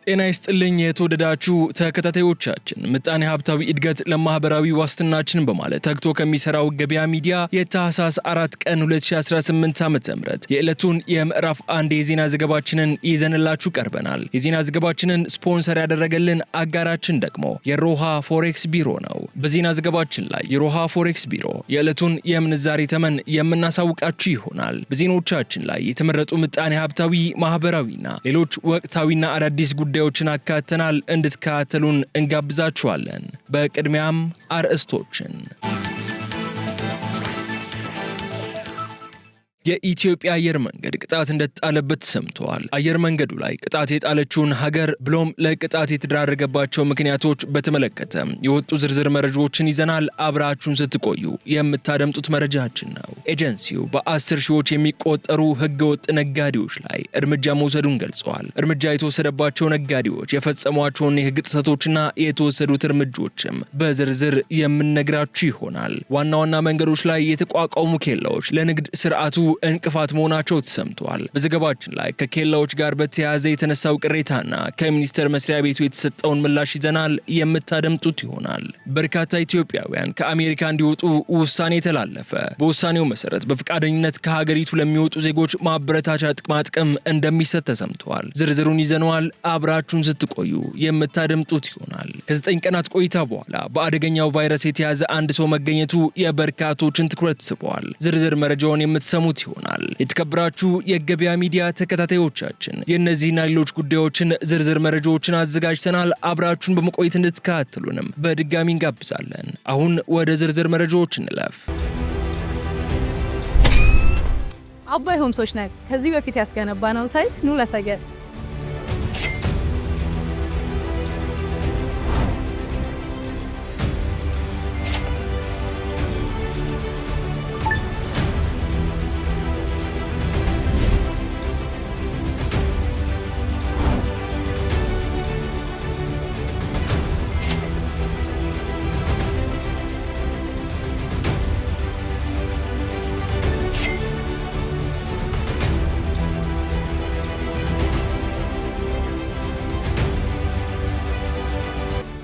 ጤና ይስጥልኝ የተወደዳችሁ ተከታታዮቻችን ምጣኔ ሀብታዊ እድገት ለማህበራዊ ዋስትናችን በማለት ተግቶ ከሚሰራው ገበያ ሚዲያ የታህሳስ 4 ቀን 2018 ዓ.ም የዕለቱን የምዕራፍ 1 የዜና ዘገባችንን ይዘንላችሁ ቀርበናል። የዜና ዘገባችንን ስፖንሰር ያደረገልን አጋራችን ደግሞ የሮሃ ፎሬክስ ቢሮ ነው። በዜና ዘገባችን ላይ የሮሃ ፎሬክስ ቢሮ የዕለቱን የምንዛሬ ተመን የምናሳውቃችሁ ይሆናል። በዜናዎቻችን ላይ የተመረጡ ምጣኔ ሀብታዊ ማህበራዊና ሌሎች ወቅታዊና አዳዲስ ጉዳዮችን አካተናል። እንድትከታተሉን እንጋብዛችኋለን። በቅድሚያም አርዕስቶችን የኢትዮጵያ አየር መንገድ ቅጣት እንደተጣለበት ሰምተዋል። አየር መንገዱ ላይ ቅጣት የጣለችውን ሀገር ብሎም ለቅጣት የተደረገባቸው ምክንያቶች በተመለከተ የወጡ ዝርዝር መረጃዎችን ይዘናል። አብራችሁን ስትቆዩ የምታደምጡት መረጃችን ነው። ኤጀንሲው በ10 ሺዎች የሚቆጠሩ ህገወጥ ነጋዴዎች ላይ እርምጃ መውሰዱን ገልጸዋል። እርምጃ የተወሰደባቸው ነጋዴዎች የፈጸሟቸውን የህግ ጥሰቶችና የተወሰዱት እርምጃዎችም በዝርዝር የምንነግራችሁ ይሆናል። ዋና ዋና መንገዶች ላይ የተቋቋሙ ኬላዎች ለንግድ ስርዓቱ እንቅፋት መሆናቸው ተሰምቷል። በዘገባችን ላይ ከኬላዎች ጋር በተያያዘ የተነሳው ቅሬታና ከሚኒስቴር መስሪያ ቤቱ የተሰጠውን ምላሽ ይዘናል። የምታደምጡት ይሆናል። በርካታ ኢትዮጵያውያን ከአሜሪካ እንዲወጡ ውሳኔ ተላለፈ። በውሳኔው መሰረት በፈቃደኝነት ከሀገሪቱ ለሚወጡ ዜጎች ማበረታቻ ጥቅማጥቅም እንደሚሰጥ ተሰምቷል። ዝርዝሩን ይዘነዋል። አብራችሁን ስትቆዩ የምታደምጡት ይሆናል። ከ9 ቀናት ቆይታ በኋላ በአደገኛው ቫይረስ የተያዘ አንድ ሰው መገኘቱ የበርካቶችን ትኩረት ስቧል። ዝርዝር መረጃውን የምትሰሙት ይሆናል። የተከበራችሁ የገበያ ሚዲያ ተከታታዮቻችን የእነዚህና ሌሎች ጉዳዮችን ዝርዝር መረጃዎችን አዘጋጅተናል። አብራችሁን በመቆየት እንድትከታተሉንም በድጋሚ እንጋብዛለን። አሁን ወደ ዝርዝር መረጃዎች እንለፍ። አባይ ሆምሶች ነን። ከዚህ በፊት ያስገነባነው ሳይት ኑ ላሳያችሁ።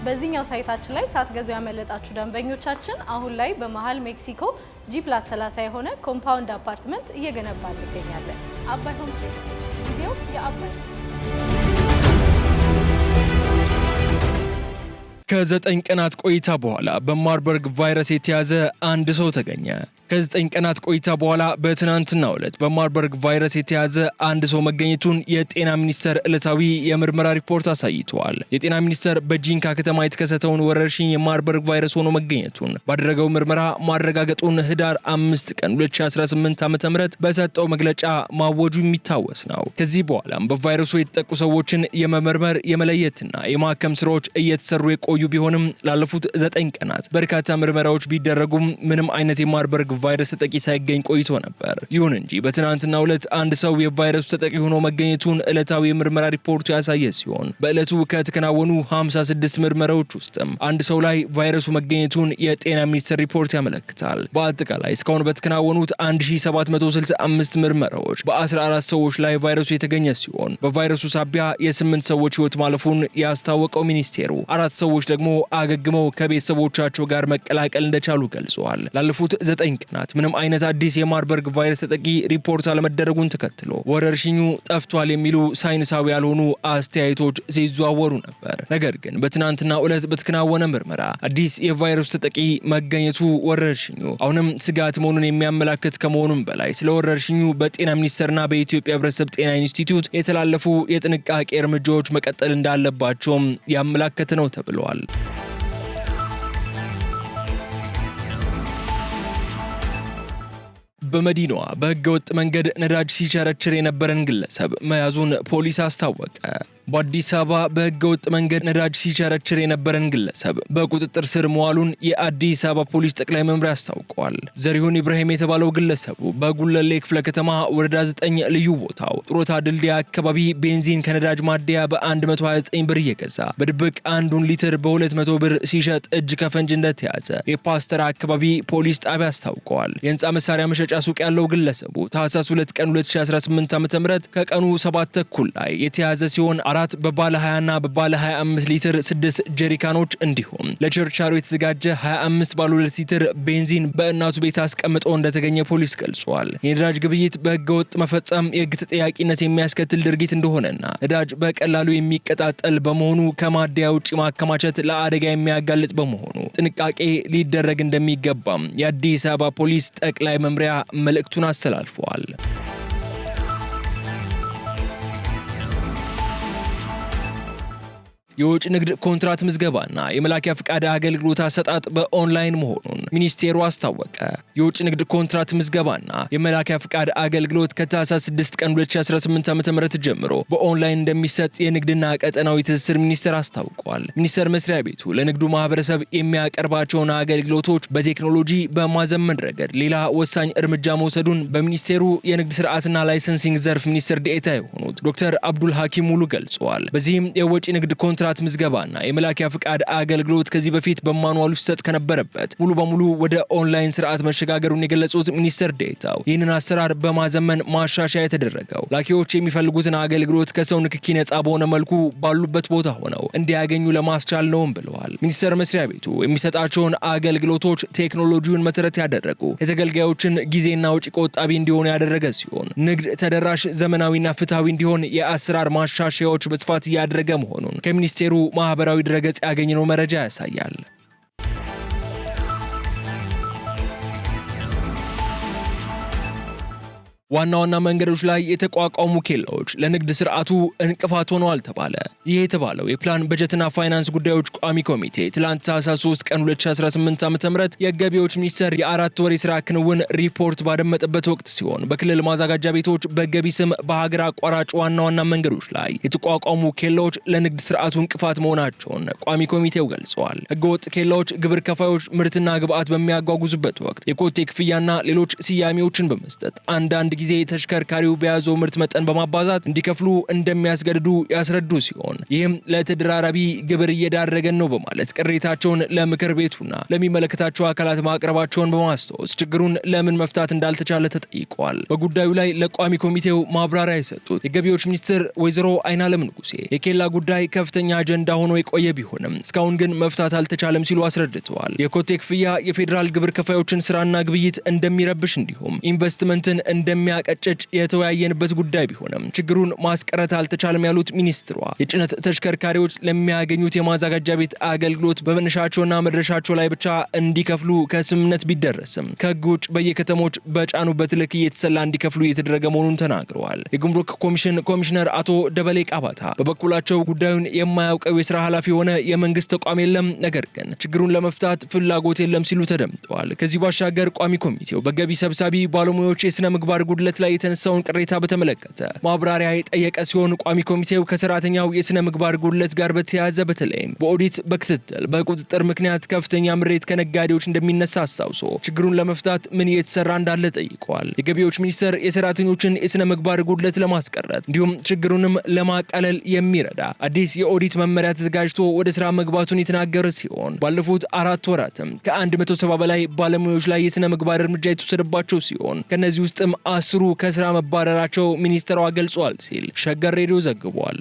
በዚህኛው ሳይታችን ላይ ሳትገዙ ያመለጣችሁ ደንበኞቻችን አሁን ላይ በመሃል ሜክሲኮ G+30 የሆነ ኮምፓውንድ አፓርትመንት እየገነባን እንገኛለን። አባይ ሆምስ ጊዜው የአባይ ከ9 ቀናት ቆይታ በኋላ በማርበርግ ቫይረስ የተያዘ አንድ ሰው ተገኘ። ከ9 ቀናት ቆይታ በኋላ በትናንትናው ዕለት በማርበርግ ቫይረስ የተያዘ አንድ ሰው መገኘቱን የጤና ሚኒስቴር ዕለታዊ የምርመራ ሪፖርት አሳይቷል። የጤና ሚኒስቴር በጂንካ ከተማ የተከሰተውን ወረርሽኝ የማርበርግ ቫይረስ ሆኖ መገኘቱን ባደረገው ምርመራ ማረጋገጡን ህዳር 5 ቀን 2018 ዓ.ም በሰጠው መግለጫ ማወጁ የሚታወስ ነው። ከዚህ በኋላም በቫይረሱ የተጠቁ ሰዎችን የመመርመር የመለየትና የማከም ስራዎች እየተሰሩ የቆዩ ቢሆንም ላለፉት 9 ቀናት በርካታ ምርመራዎች ቢደረጉም ምንም አይነት የማርበርግ ቫይረስ ተጠቂ ሳይገኝ ቆይቶ ነበር። ይሁን እንጂ በትናንትናው ዕለት አንድ ሰው የቫይረሱ ተጠቂ ሆኖ መገኘቱን ዕለታዊ የምርመራ ሪፖርቱ ያሳየ ሲሆን በዕለቱ ከተከናወኑ 56 ምርመራዎች ውስጥም አንድ ሰው ላይ ቫይረሱ መገኘቱን የጤና ሚኒስቴር ሪፖርት ያመለክታል። በአጠቃላይ እስካሁን በተከናወኑት 1765 ምርመራዎች በ14 ሰዎች ላይ ቫይረሱ የተገኘ ሲሆን በቫይረሱ ሳቢያ የ8 ሰዎች ህይወት ማለፉን ያስታወቀው ሚኒስቴሩ 4 ሰዎች ደግሞ አገግመው ከቤተሰቦቻቸው ጋር መቀላቀል እንደቻሉ ገልጸዋል። ላለፉት 9 ቀናት ምንም አይነት አዲስ የማርበርግ ቫይረስ ተጠቂ ሪፖርት አለመደረጉን ተከትሎ ወረርሽኙ ጠፍቷል የሚሉ ሳይንሳዊ ያልሆኑ አስተያየቶች ሲዘዋወሩ ነበር። ነገር ግን በትናንትናው ዕለት በተከናወነ ምርመራ አዲስ የቫይረሱ ተጠቂ መገኘቱ ወረርሽኙ አሁንም ስጋት መሆኑን የሚያመላክት ከመሆኑም በላይ ስለ ወረርሽኙ በጤና ሚኒስቴርና በኢትዮጵያ ሕብረተሰብ ጤና ኢንስቲትዩት የተላለፉ የጥንቃቄ እርምጃዎች መቀጠል እንዳለባቸውም ያመላከተ ነው ተብሏል። በመዲናዋ በህገወጥ መንገድ ነዳጅ ሲቸረችር የነበረን ግለሰብ መያዙን ፖሊስ አስታወቀ። በአዲስ አበባ በህገወጥ መንገድ ነዳጅ ሲቸረችር የነበረን ግለሰብ በቁጥጥር ስር መዋሉን የአዲስ አበባ ፖሊስ ጠቅላይ መምሪያ አስታውቋል። ዘሪሁን ኢብራሂም የተባለው ግለሰቡ በጉለሌ ክፍለ ከተማ ወረዳ 9 ልዩ ቦታው ጡረታ ድልድይ አካባቢ ቤንዚን ከነዳጅ ማደያ በ129 ብር እየገዛ በድብቅ 1 ሊትር በ200 ብር ሲሸጥ እጅ ከፈንጅ እንደተያዘ የፓስተር አካባቢ ፖሊስ ጣቢያ አስታውቀዋል። የህንፃ መሳሪያ መሸጫ ሱቅ ያለው ግለሰቡ ታህሳስ 2 ቀን 2018 ዓ.ም ከቀኑ 7 ተኩል ላይ የተያዘ ሲሆን 4 በባለ 20 እና በባለ 25 ሊትር 6 ጀሪካኖች እንዲሁም ለችርቻሮ የተዘጋጀ 25 ባለ 2 ሊትር ቤንዚን በእናቱ ቤት አስቀምጦ እንደተገኘ ፖሊስ ገልጿል። የነዳጅ ግብይት በህገወጥ መፈጸም የህግ ተጠያቂነት የሚያስከትል ድርጊት እንደሆነና ነዳጅ በቀላሉ የሚቀጣጠል በመሆኑ ከማደያ ውጪ ማከማቸት ለአደጋ የሚያጋልጥ በመሆኑ ጥንቃቄ ሊደረግ እንደሚገባም የአዲስ አበባ ፖሊስ ጠቅላይ መምሪያ መልእክቱን አስተላልፈዋል። የውጭ ንግድ ኮንትራት ምዝገባና የመላኪያ ፍቃድ አገልግሎት አሰጣጥ በኦንላይን መሆኑን ሚኒስቴሩ አስታወቀ። የውጭ ንግድ ኮንትራት ምዝገባና የመላኪያ ፍቃድ አገልግሎት ከታህሳስ 6 ቀን 2018 ዓ.ም ጀምሮ በኦንላይን እንደሚሰጥ የንግድና ቀጠናዊ ትስስር ሚኒስቴር አስታውቋል። ሚኒስቴር መስሪያ ቤቱ ለንግዱ ማህበረሰብ የሚያቀርባቸውን አገልግሎቶች በቴክኖሎጂ በማዘመን ረገድ ሌላ ወሳኝ እርምጃ መውሰዱን በሚኒስቴሩ የንግድ ስርዓትና ላይሰንሲንግ ዘርፍ ሚኒስትር ዴኤታ የሆኑት ዶክተር አብዱል ሐኪም ሙሉ ገልጸዋል። በዚህም የውጭ ንግድ ኮንትራት ምዝገባና የመላኪያ ፍቃድ አገልግሎት ከዚህ በፊት በማኑዋል ሲሰጥ ከነበረበት ሙሉ በሙሉ ወደ ኦንላይን ስርዓት መሸጋገሩን የገለጹት ሚኒስትር ዴኤታው ይህንን አሰራር በማዘመን ማሻሻያ የተደረገው ላኪዎች የሚፈልጉትን አገልግሎት ከሰው ንክኪ ነጻ በሆነ መልኩ ባሉበት ቦታ ሆነው እንዲያገኙ ለማስቻል ነውም ብለዋል። ሚኒስቴር መስሪያ ቤቱ የሚሰጣቸውን አገልግሎቶች ቴክኖሎጂውን መሰረት ያደረጉ የተገልጋዮችን ጊዜና ወጪ ቆጣቢ እንዲሆኑ ያደረገ ሲሆን ንግድ ተደራሽ፣ ዘመናዊና ፍትሃዊ እንዲሆን የአሰራር ማሻሻያዎች በስፋት እያደረገ መሆኑን ሚኒስቴሩ ማህበራዊ ድረገጽ ያገኘነው መረጃ ያሳያል። ዋና ዋና መንገዶች ላይ የተቋቋሙ ኬላዎች ለንግድ ስርዓቱ እንቅፋት ሆነዋል ተባለ። ይህ የተባለው የፕላን በጀትና ፋይናንስ ጉዳዮች ቋሚ ኮሚቴ ትላንት ታህሳስ 3 ቀን 2018 ዓ.ም የገቢዎች ሚኒስቴር የ4 ወር የስራ ክንውን ሪፖርት ባደመጠበት ወቅት ሲሆን በክልል ማዘጋጃ ቤቶች በገቢ ስም በሀገር አቋራጭ ዋና ዋና መንገዶች ላይ የተቋቋሙ ኬላዎች ለንግድ ስርዓቱ እንቅፋት መሆናቸውን ቋሚ ኮሚቴው ገልጸዋል። ህገወጥ ኬላዎች ግብር ከፋዮች ምርትና ግብዓት በሚያጓጉዙበት ወቅት የኮቴ ክፍያና ሌሎች ስያሜዎችን በመስጠት አንዳንድ ጊዜ ተሽከርካሪው በያዘው ምርት መጠን በማባዛት እንዲከፍሉ እንደሚያስገድዱ ያስረዱ ሲሆን ይህም ለተደራራቢ ግብር እየዳረገን ነው በማለት ቅሬታቸውን ለምክር ቤቱና ለሚመለከታቸው አካላት ማቅረባቸውን በማስታወስ ችግሩን ለምን መፍታት እንዳልተቻለ ተጠይቀዋል። በጉዳዩ ላይ ለቋሚ ኮሚቴው ማብራሪያ የሰጡት የገቢዎች ሚኒስትር ወይዘሮ አይናለም ንጉሴ የኬላ ጉዳይ ከፍተኛ አጀንዳ ሆኖ የቆየ ቢሆንም እስካሁን ግን መፍታት አልተቻለም ሲሉ አስረድተዋል። የኮቴ ክፍያ የፌዴራል ግብር ከፋዮችን ስራና ግብይት እንደሚረብሽ እንዲሁም ኢንቨስትመንትን እንደሚያቀጭጭ የተወያየንበት ጉዳይ ቢሆንም ችግሩን ማስቀረት አልተቻለም ያሉት ሚኒስትሯ የጭነት ተሽከርካሪዎች ለሚያገኙት የማዘጋጃ ቤት አገልግሎት በመነሻቸውና መድረሻቸው ላይ ብቻ እንዲከፍሉ ከስምምነት ቢደረስም ከህግ ውጭ በየከተሞች በጫኑበት ልክ እየተሰላ እንዲከፍሉ እየተደረገ መሆኑን ተናግረዋል። የጉምሩክ ኮሚሽን ኮሚሽነር አቶ ደበሌ ቃባታ በበኩላቸው ጉዳዩን የማያውቀው የስራ ኃላፊ የሆነ የመንግስት ተቋም የለም፣ ነገር ግን ችግሩን ለመፍታት ፍላጎት የለም ሲሉ ተደምጠዋል። ከዚህ ባሻገር ቋሚ ኮሚቴው በገቢ ሰብሳቢ ባለሙያዎች የስነ ምግባር ጉድለት ላይ የተነሳውን ቅሬታ በተመለከተ ማብራሪያ የጠየቀ ሲሆን ቋሚ ኮሚቴው ከሰራተኛው የስነ ምግባር ጉድለት ጋር በተያያዘ በተለይም በኦዲት፣ በክትትል፣ በቁጥጥር ምክንያት ከፍተኛ ምሬት ከነጋዴዎች እንደሚነሳ አስታውሶ ችግሩን ለመፍታት ምን እየተሰራ እንዳለ ጠይቀዋል። የገቢዎች ሚኒስቴር የሰራተኞችን የስነ ምግባር ጉድለት ለማስቀረት እንዲሁም ችግሩንም ለማቃለል የሚረዳ አዲስ የኦዲት መመሪያ ተዘጋጅቶ ወደ ስራ መግባቱን የተናገረ ሲሆን ባለፉት 4 ወራትም ከ170 በላይ ባለሙያዎች ላይ የስነ ምግባር እርምጃ የተወሰደባቸው ሲሆን ከነዚህ ውስጥም 10ሩ ከስራ መባረራቸው ሚኒስትሯ ገልጿል ሲል ሸገር ሬዲዮ ዘግቧል።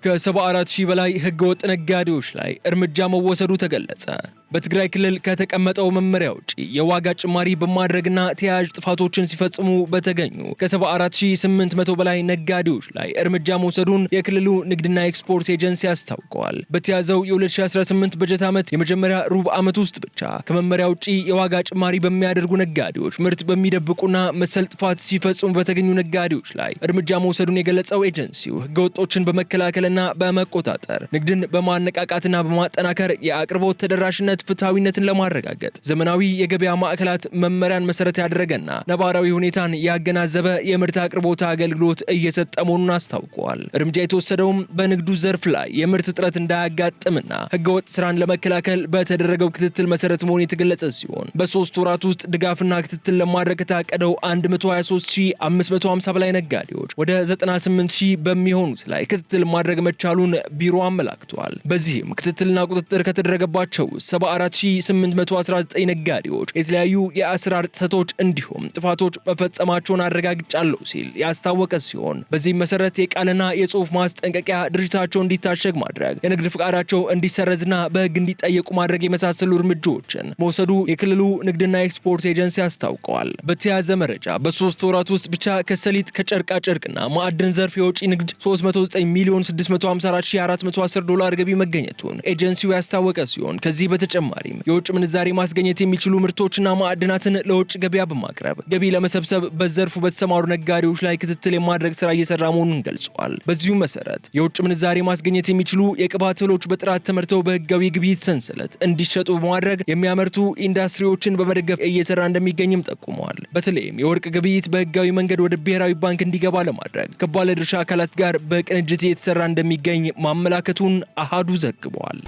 ከ74,000 በላይ ህገወጥ ነጋዴዎች ላይ እርምጃ መወሰዱ ተገለጸ። በትግራይ ክልል ከተቀመጠው መመሪያ ውጪ የዋጋ ጭማሪ በማድረግና ተያያዥ ጥፋቶችን ሲፈጽሙ በተገኙ ከ74,800 በላይ ነጋዴዎች ላይ እርምጃ መውሰዱን የክልሉ ንግድና ኤክስፖርት ኤጀንሲ አስታውቀዋል። በተያዘው የ2018 በጀት ዓመት የመጀመሪያ ሩብ ዓመት ውስጥ ብቻ ከመመሪያ ውጪ የዋጋ ጭማሪ በሚያደርጉ ነጋዴዎች፣ ምርት በሚደብቁና መሰል ጥፋት ሲፈጽሙ በተገኙ ነጋዴዎች ላይ እርምጃ መውሰዱን የገለጸው ኤጀንሲው ህገወጦችን በመከላከልና በመቆጣጠር ንግድን በማነቃቃትና በማጠናከር የአቅርቦት ተደራሽነት ፍትሃዊነትን ለማረጋገጥ ዘመናዊ የገበያ ማዕከላት መመሪያን መሰረት ያደረገና ነባራዊ ሁኔታን ያገናዘበ የምርት አቅርቦት አገልግሎት እየሰጠ መሆኑን አስታውቀዋል። እርምጃ የተወሰደውም በንግዱ ዘርፍ ላይ የምርት እጥረት እንዳያጋጥምና ህገወጥ ስራን ለመከላከል በተደረገው ክትትል መሰረት መሆኑ የተገለጸ ሲሆን በ3 ወራት ውስጥ ድጋፍና ክትትል ለማድረግ ከታቀደው 123,550 በላይ ነጋዴዎች ወደ 98,000 በሚሆኑት ላይ ክትትል ማድረግ መቻሉን ቢሮ አመላክቷል። በዚህም ክትትልና ቁጥጥር ከተደረገባቸው 14819 ነጋዴዎች የተለያዩ የአሰራር ጥሰቶች እንዲሁም ጥፋቶች መፈጸማቸውን አረጋግጫለሁ ሲል ያስታወቀ ሲሆን በዚህ መሰረት የቃልና የጽሁፍ ማስጠንቀቂያ ድርጅታቸው እንዲታሸግ ማድረግ፣ የንግድ ፍቃዳቸው እንዲሰረዝና በህግ እንዲጠየቁ ማድረግ የመሳሰሉ እርምጃዎችን መውሰዱ የክልሉ ንግድና ኤክስፖርት ኤጀንሲ አስታውቀዋል። በተያያዘ መረጃ በ3 ወራት ውስጥ ብቻ ከሰሊጥ ከጨርቃ ጨርቅና ማዕድን ዘርፍ የውጭ ንግድ 309,654,410 ዶላር ገቢ መገኘቱን ኤጀንሲው ያስታወቀ ሲሆን ከዚህ በተጨማሪም የውጭ ምንዛሬ ማስገኘት የሚችሉ ምርቶችና ማዕድናትን ለውጭ ገበያ በማቅረብ ገቢ ለመሰብሰብ በዘርፉ በተሰማሩ ነጋዴዎች ላይ ክትትል የማድረግ ስራ እየሰራ መሆኑን ገልጿል። በዚሁ መሰረት የውጭ ምንዛሬ ማስገኘት የሚችሉ የቅባት እህሎች በጥራት ተመርተው በህጋዊ ግብይት ሰንሰለት እንዲሸጡ በማድረግ የሚያመርቱ ኢንዱስትሪዎችን በመደገፍ እየሰራ እንደሚገኝም ጠቁመዋል። በተለይም የወርቅ ግብይት በህጋዊ መንገድ ወደ ብሔራዊ ባንክ እንዲገባ ለማድረግ ከባለድርሻ አካላት ጋር በቅንጅት እየተሰራ እንደሚገኝ ማመላከቱን አሃዱ ዘግቧል።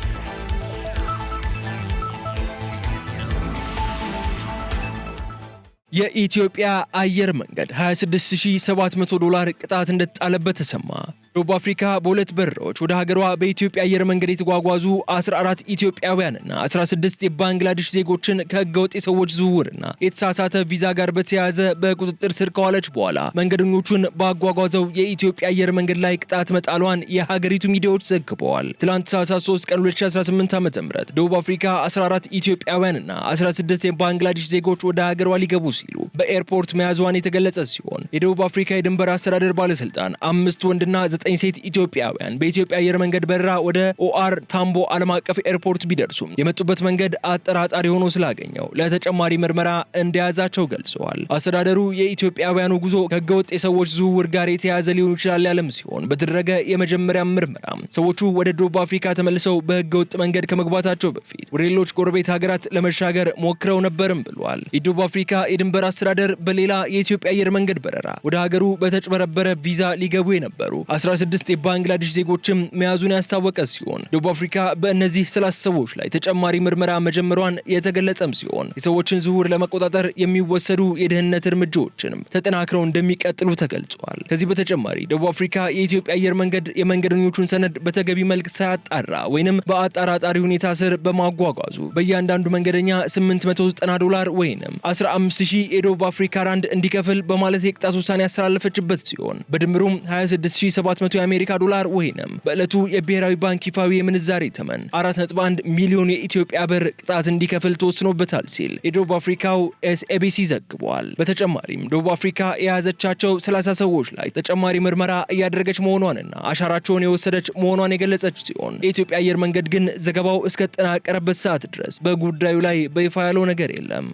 የኢትዮጵያ አየር መንገድ 26700 ዶላር ቅጣት እንደተጣለበት ተሰማ። ደቡብ አፍሪካ በሁለት በረራዎች ወደ ሀገሯ በኢትዮጵያ አየር መንገድ የተጓጓዙ 14 ኢትዮጵያውያንና 16 የባንግላዴሽ ዜጎችን ከህገወጥ የሰዎች ዝውውርና የተሳሳተ ቪዛ ጋር በተያያዘ በቁጥጥር ስር ከዋለች በኋላ መንገደኞቹን ባጓጓዘው የኢትዮጵያ አየር መንገድ ላይ ቅጣት መጣሏን የሀገሪቱ ሚዲያዎች ዘግበዋል። ትላንት ታህሳስ 3 ቀን 2018 ዓ.ም ደቡብ አፍሪካ 14 ኢትዮጵያውያንና 16 የባንግላዴሽ ዜጎች ወደ ሀገሯ ሊገቡ ሲሉ በኤርፖርት መያዟን የተገለጸ ሲሆን የደቡብ አፍሪካ የድንበር አስተዳደር ባለስልጣን 5 ወንድና 9 ሴት ኢትዮጵያውያን በኢትዮጵያ አየር መንገድ በረራ ወደ ኦአር ታምቦ ዓለም አቀፍ ኤርፖርት ቢደርሱም የመጡበት መንገድ አጠራጣሪ ሆኖ ስላገኘው ለተጨማሪ ምርመራ እንደያዛቸው ገልጸዋል። አስተዳደሩ የኢትዮጵያውያኑ ጉዞ ከህገወጥ የሰዎች ዝውውር ጋር የተያያዘ ሊሆን ይችላል ያለም ሲሆን በተደረገ የመጀመሪያ ምርመራ ሰዎቹ ወደ ደቡብ አፍሪካ ተመልሰው በህገወጥ መንገድ ከመግባታቸው በፊት ወደ ሌሎች ጎረቤት ሀገራት ለመሻገር ሞክረው ነበርም ብሏል። የደቡብ አፍሪካ የድንበር አስተዳደር በሌላ የኢትዮጵያ አየር መንገድ በረራ ወደ ሀገሩ በተጭበረበረ ቪዛ ሊገቡ የነበሩ 16 የባንግላዴሽ ዜጎችም መያዙን ያስታወቀ ሲሆን ደቡብ አፍሪካ በእነዚህ 30 ሰዎች ላይ ተጨማሪ ምርመራ መጀመሯን የተገለጸም ሲሆን የሰዎችን ዝውውር ለመቆጣጠር የሚወሰዱ የደህንነት እርምጃዎችንም ተጠናክረው እንደሚቀጥሉ ተገልጿል። ከዚህ በተጨማሪ ደቡብ አፍሪካ የኢትዮጵያ አየር መንገድ የመንገደኞቹን ሰነድ በተገቢ መልክ ሳያጣራ ወይንም በአጠራጣሪ ሁኔታ ስር በማጓጓዙ በእያንዳንዱ መንገደኛ 890 ዶላር ወይንም 15000 የደቡብ አፍሪካ ራንድ እንዲከፍል በማለት የቅጣት ውሳኔ ያስተላለፈችበት ሲሆን በድምሩም 26700 የአሜሪካ ዶላር ወይንም በዕለቱ የብሔራዊ ባንክ ይፋዊ የምንዛሬ ተመን 4.1 ሚሊዮን የኢትዮጵያ ብር ቅጣት እንዲከፍል ተወስኖበታል ሲል የደቡብ አፍሪካው ኤስኤቢሲ ዘግቧል። በተጨማሪም ደቡብ አፍሪካ የያዘቻቸው 30 ሰዎች ላይ ተጨማሪ ምርመራ እያደረገች መሆኗንና አሻራቸውን የወሰደች መሆኗን የገለጸች ሲሆን የኢትዮጵያ አየር መንገድ ግን ዘገባው እስከተጠናቀረበት ሰዓት ድረስ በጉዳዩ ላይ በይፋ ያለው ነገር የለም።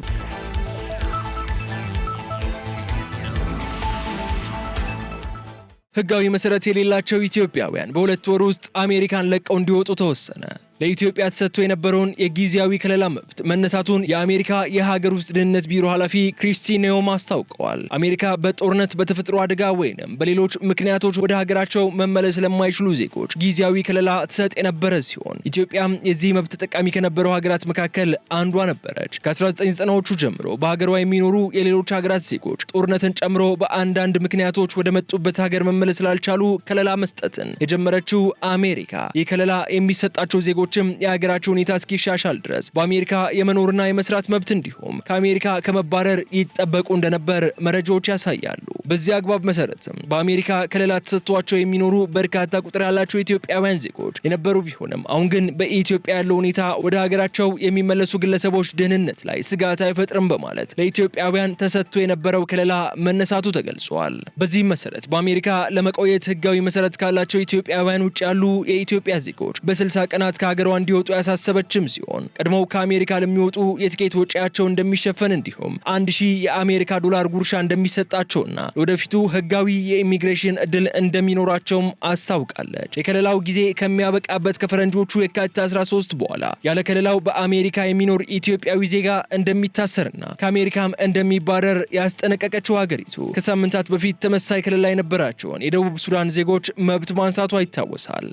ህጋዊ መሰረት የሌላቸው ኢትዮጵያውያን በሁለት ወር ውስጥ አሜሪካን ለቀው እንዲወጡ ተወሰነ። ለኢትዮጵያ ተሰጥቶ የነበረውን የጊዜያዊ ከለላ መብት መነሳቱን የአሜሪካ የሀገር ውስጥ ደህንነት ቢሮ ኃላፊ ክሪስቲ ኔዮም አስታውቀዋል። አሜሪካ በጦርነት በተፈጥሮ አደጋ ወይንም በሌሎች ምክንያቶች ወደ ሀገራቸው መመለስ ለማይችሉ ዜጎች ጊዜያዊ ከለላ ትሰጥ የነበረ ሲሆን ኢትዮጵያም የዚህ መብት ተጠቃሚ ከነበሩ ሀገራት መካከል አንዷ ነበረች። ከ1990ዎቹ ጀምሮ በሀገሯ የሚኖሩ የሌሎች ሀገራት ዜጎች ጦርነትን ጨምሮ በአንዳንድ ምክንያቶች ወደ መጡበት ሀገር መመለስ ስላልቻሉ ከለላ መስጠትን የጀመረችው አሜሪካ ይህ ከለላ የሚሰጣቸው ዜጎች የሀገራቸው ሁኔታ እስኪሻሻል ድረስ በአሜሪካ የመኖርና የመስራት መብት እንዲሁም ከአሜሪካ ከመባረር ይጠበቁ እንደነበር መረጃዎች ያሳያሉ። በዚህ አግባብ መሰረትም በአሜሪካ ከለላ ተሰጥቷቸው የሚኖሩ በርካታ ቁጥር ያላቸው ኢትዮጵያውያን ዜጎች የነበሩ ቢሆንም አሁን ግን በኢትዮጵያ ያለው ሁኔታ ወደ ሀገራቸው የሚመለሱ ግለሰቦች ደህንነት ላይ ስጋት አይፈጥርም በማለት ለኢትዮጵያውያን ተሰጥቶ የነበረው ከለላ መነሳቱ ተገልጿል። በዚህም መሰረት በአሜሪካ ለመቆየት ህጋዊ መሰረት ካላቸው ኢትዮጵያውያን ውጭ ያሉ የኢትዮጵያ ዜጎች በ60 ቀናት ከሀገሯ እንዲወጡ ያሳሰበችም ሲሆን ቀድሞው ከአሜሪካ ለሚወጡ የትኬት ወጪያቸው እንደሚሸፈን እንዲሁም 1000 የአሜሪካ ዶላር ጉርሻ እንደሚሰጣቸውና ወደፊቱ ህጋዊ የኢሚግሬሽን እድል እንደሚኖራቸውም አስታውቃለች። የከለላው ጊዜ ከሚያበቃበት ከፈረንጆቹ የካቲት 13 በኋላ ያለ ከለላው በአሜሪካ የሚኖር ኢትዮጵያዊ ዜጋ እንደሚታሰርና ከአሜሪካም እንደሚባረር ያስጠነቀቀችው ሀገሪቱ ከሳምንታት በፊት ተመሳሳይ ከለላ የነበራቸውን የደቡብ ሱዳን ዜጎች መብት ማንሳቷ ይታወሳል።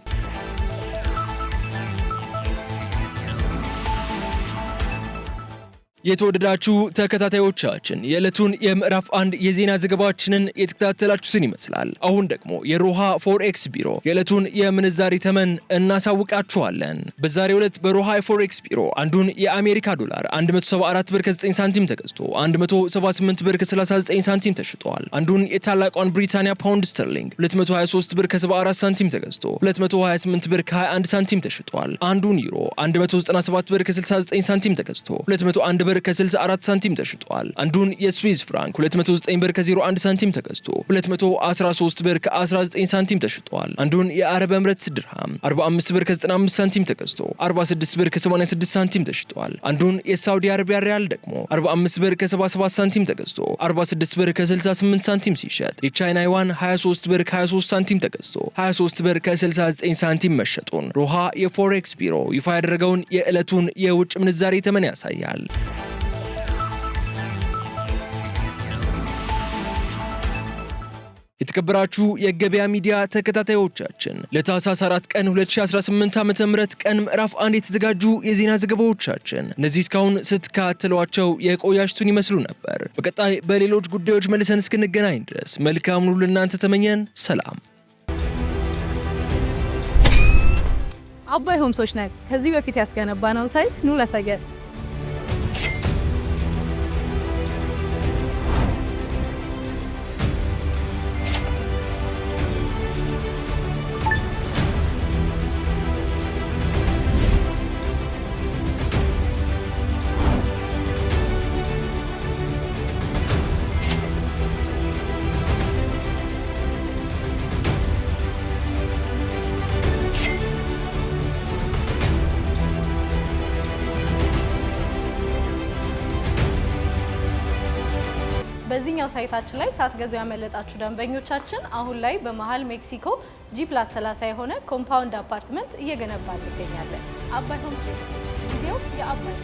የተወደዳችሁ ተከታታዮቻችን የዕለቱን የምዕራፍ 1 የዜና ዘገባችንን የተከታተላችሁትን ይመስላል። አሁን ደግሞ የሮሃ ፎሬክስ ቢሮ የዕለቱን የምንዛሪ ተመን እናሳውቃችኋለን። በዛሬው ዕለት በሮሃ ፎሬክስ ቢሮ አንዱን የአሜሪካ ዶላር 174 ብር ከ9 ሳንቲም ተገዝቶ 178 ብር ከ39 ሳንቲም ተሽጧል። አንዱን የታላቋን ብሪታንያ ፓውንድ ስተርሊንግ 223 ብር ከ74 ሳንቲም ተገዝቶ 228 ብር ከ21 ሳንቲም ተሽጧል። አንዱን ዩሮ 197 ብር ከ69 ሳንቲም ተገዝቶ 201 ብር ከ64 ሳንቲም ተሽጧል። አንዱን የስዊዝ ፍራንክ 209 ብር ከ01 ሳንቲም ተገዝቶ 213 ብር ከ19 ሳንቲም ተሽጧል። አንዱን የአረብ ኤምሬትስ ድርሃም 45 ብር ከ95 ሳንቲም ተገዝቶ 46 ብር ከ86 ሳንቲም ተሽጧል። አንዱን የሳውዲ አረቢያ ሪያል ደግሞ 45 ብር ከ77 ሳንቲም ተገዝቶ 46 ብር ከ68 ሳንቲም ሲሸጥ የቻይና ዩዋን 23 ብር ከ23 ሳንቲም ተገዝቶ 23 ብር ከ69 ሳንቲም መሸጡን ሮሃ የፎሬክስ ቢሮ ይፋ ያደረገውን የዕለቱን የውጭ ምንዛሬ ተመን ያሳያል። የተከበራችሁ የገበያ ሚዲያ ተከታታዮቻችን ለታህሳስ 4 ቀን 2018 ዓ.ም ቀን ምዕራፍ 1 የተዘጋጁ የዜና ዘገባዎቻችን እነዚህ እስካሁን ስትከታተሏቸው የቆያችሁትን ይመስሉ ነበር። በቀጣይ በሌሎች ጉዳዮች መልሰን እስክንገናኝ ድረስ መልካም ሁሉ ለእናንተ ተመኘን። ሰላም። አባይ ሆምሶች ነን። ከዚህ በፊት ያስገነባነው ሳይት ኑ ላሳያችሁ። በዚህኛው ሳይታችን ላይ ሳትገዙ ያመለጣችሁ ደንበኞቻችን አሁን ላይ በመሃል ሜክሲኮ G+30 የሆነ ኮምፓውንድ አፓርትመንት እየገነባን እንገኛለን። አባይ ሆምስ ጊዜው የአባይ